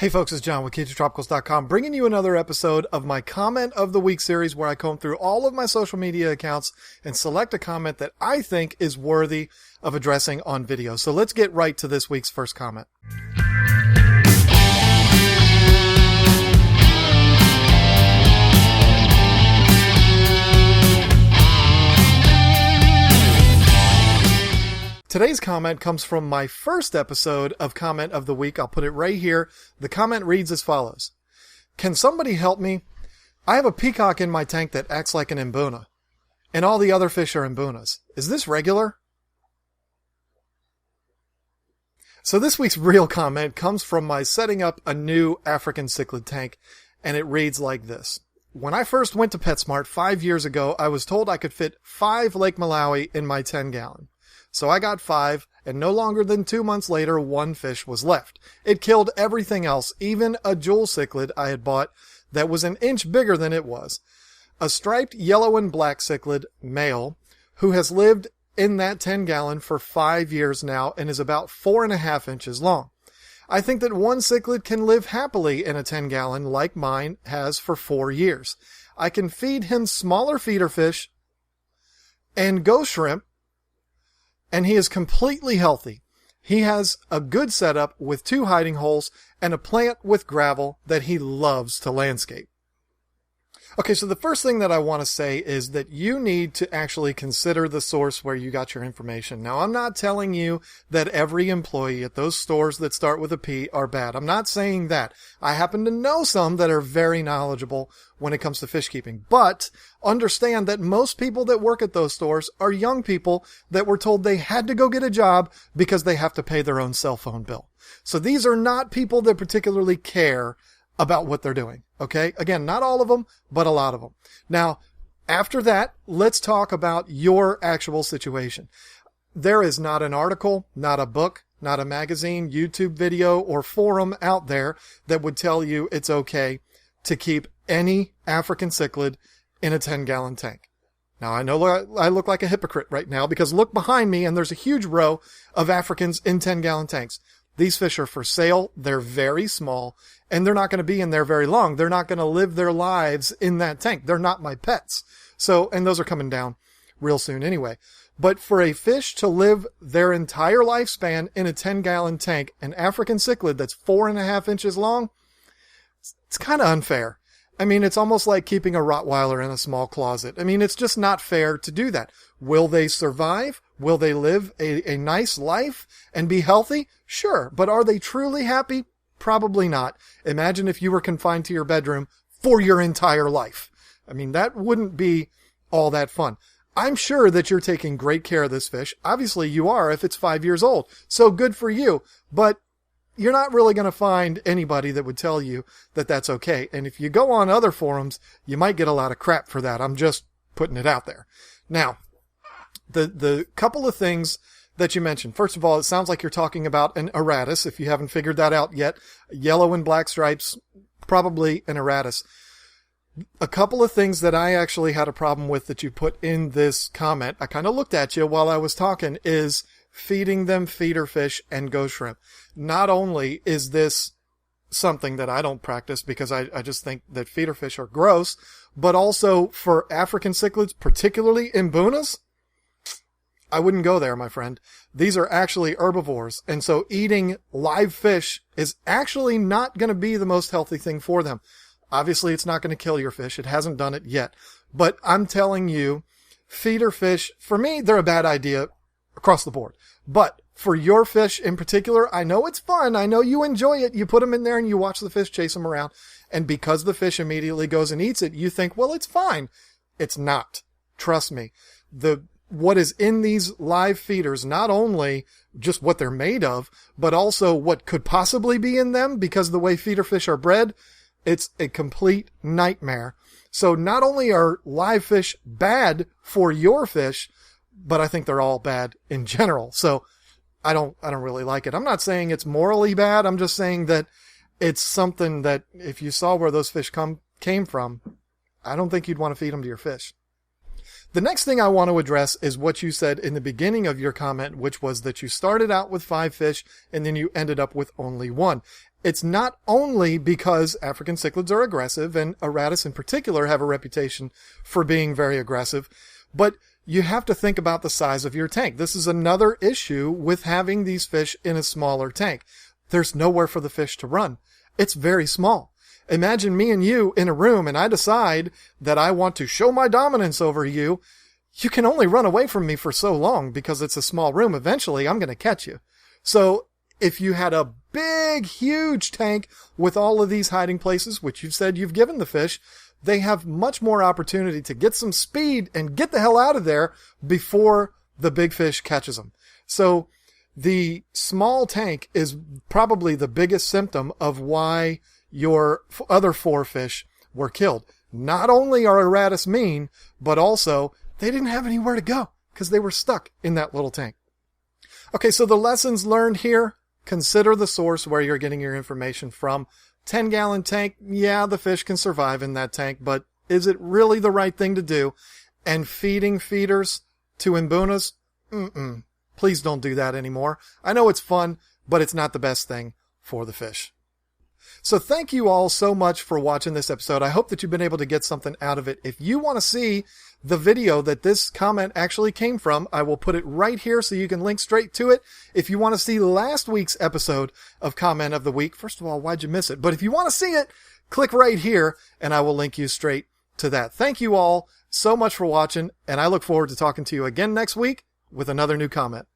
Hey folks, it's John with KGTropicals.com, bringing you another episode of my Comment of the Week series where I comb through all of my social media accounts and select a comment that I think is worthy of addressing on video. So let's get right to this week's first comment. Today's comment comes from my first episode of Comment of the Week. I'll put it right here. The comment reads as follows. Can somebody help me? I have a peacock in my tank that acts like an mbuna, and all the other fish are mbunas. Is this regular? So this week's real comment comes from my setting up a new African cichlid tank, and it reads like this. When I first went to PetSmart 5 years ago, I was told I could fit 5 Lake Malawi in my 10-gallon. So I got 5, and no longer than 2 months later, 1 fish was left. It killed everything else, even a jewel cichlid I had bought that was an inch bigger than it was. A striped yellow and black cichlid, male, who has lived in that 10-gallon for 5 years now and is about 4.5 inches long. I think that one cichlid can live happily in a 10-gallon like mine has for 4 years. I can feed him smaller feeder fish and ghost shrimp, and he is completely healthy. He has a good setup with 2 hiding holes and a plant with gravel that he loves to landscape. Okay, so the first thing that I want to say is that you need to actually consider the source where you got your information. Now, I'm not telling you that every employee at those stores that start with a P are bad. I'm not saying that. I happen to know some that are very knowledgeable when it comes to fish keeping. But understand that most people that work at those stores are young people that were told they had to go get a job because they have to pay their own cell phone bill. So these are not people that particularly care about what they're doing. Okay? Again, not all of them, but a lot of them. Now, after that, let's talk about your actual situation. There is not an article, not a book, not a magazine, YouTube video, or forum out there that would tell you it's okay to keep any African cichlid in a 10-gallon tank. Now, I know I look like a hypocrite right now because look behind me and there's a huge row of Africans in 10-gallon tanks. These fish are for sale. They're very small, and they're not going to be in there very long. They're not going to live their lives in that tank. They're not my pets. So, and those are coming down real soon anyway. But for a fish to live their entire lifespan in a 10-gallon tank, an African cichlid that's 4.5 inches long, it's kind of unfair. I mean, it's almost like keeping a Rottweiler in a small closet. I mean, it's just not fair to do that. Will they survive? Will they live a nice life and be healthy? Sure. But are they truly happy? Probably not. Imagine if you were confined to your bedroom for your entire life. I mean, that wouldn't be all that fun. I'm sure that you're taking great care of this fish. Obviously, you are if it's 5 years old. So good for you. But you're not really going to find anybody that would tell you that that's okay. And if you go on other forums, you might get a lot of crap for that. I'm just putting it out there. Now, the couple of things that you mentioned. First of all, it sounds like you're talking about an Aratus, if you haven't figured that out yet. Yellow and black stripes, probably an Aratus. A couple of things that I actually had a problem with that you put in this comment, I kind of looked at you while I was talking, is feeding them feeder fish and ghost shrimp. Not only is this something that I don't practice because I just think that feeder fish are gross, but also for African cichlids, particularly mbunas, I wouldn't go there, my friend. These are actually herbivores, and so eating live fish is actually not going to be the most healthy thing for them. Obviously, it's not going to kill your fish. It hasn't done it yet. But I'm telling you, feeder fish, for me, they're a bad idea across the board. But for your fish in particular, I know it's fun. I know you enjoy it. You put them in there and you watch the fish chase them around. And because the fish immediately goes and eats it, you think, well, it's fine. It's not. Trust me. What is in these live feeders, not only just what they're made of, but also what could possibly be in them because the way feeder fish are bred, it's a complete nightmare. So not only are live fish bad for your fish, but I think they're all bad in general. So I don't really like it. I'm not saying it's morally bad. I'm just saying that it's something that if you saw where those fish came from, I don't think you'd want to feed them to your fish. The next thing I want to address is what you said in the beginning of your comment, which was that you started out with 5 fish and then you ended up with only 1. It's not only because African cichlids are aggressive, and Aratus in particular have a reputation for being very aggressive, but you have to think about the size of your tank. This is another issue with having these fish in a smaller tank. There's nowhere for the fish to run. It's very small. Imagine me and you in a room and I decide that I want to show my dominance over you. You can only run away from me for so long because it's a small room. Eventually, I'm going to catch you. So if you had a big, huge tank with all of these hiding places, which you've said you've given the fish, they have much more opportunity to get some speed and get the hell out of there before the big fish catches them. So the small tank is probably the biggest symptom of why your other 4 fish were killed. Not only are Aratus mean, but also they didn't have anywhere to go because they were stuck in that little tank. Okay, so the lessons learned here: consider the source where you're getting your information from. 10-gallon tank, yeah, the fish can survive in that tank, but is it really the right thing to do? And feeding feeders to imbunas? Please don't do that anymore. I know it's fun, but it's not the best thing for the fish. So thank you all so much for watching this episode. I hope that you've been able to get something out of it. If you want to see the video that this comment actually came from, I will put it right here so you can link straight to it. If you want to see last week's episode of Comment of the Week, first of all, why'd you miss it? But if you want to see it, click right here and I will link you straight to that. Thank you all so much for watching, and I look forward to talking to you again next week with another new comment.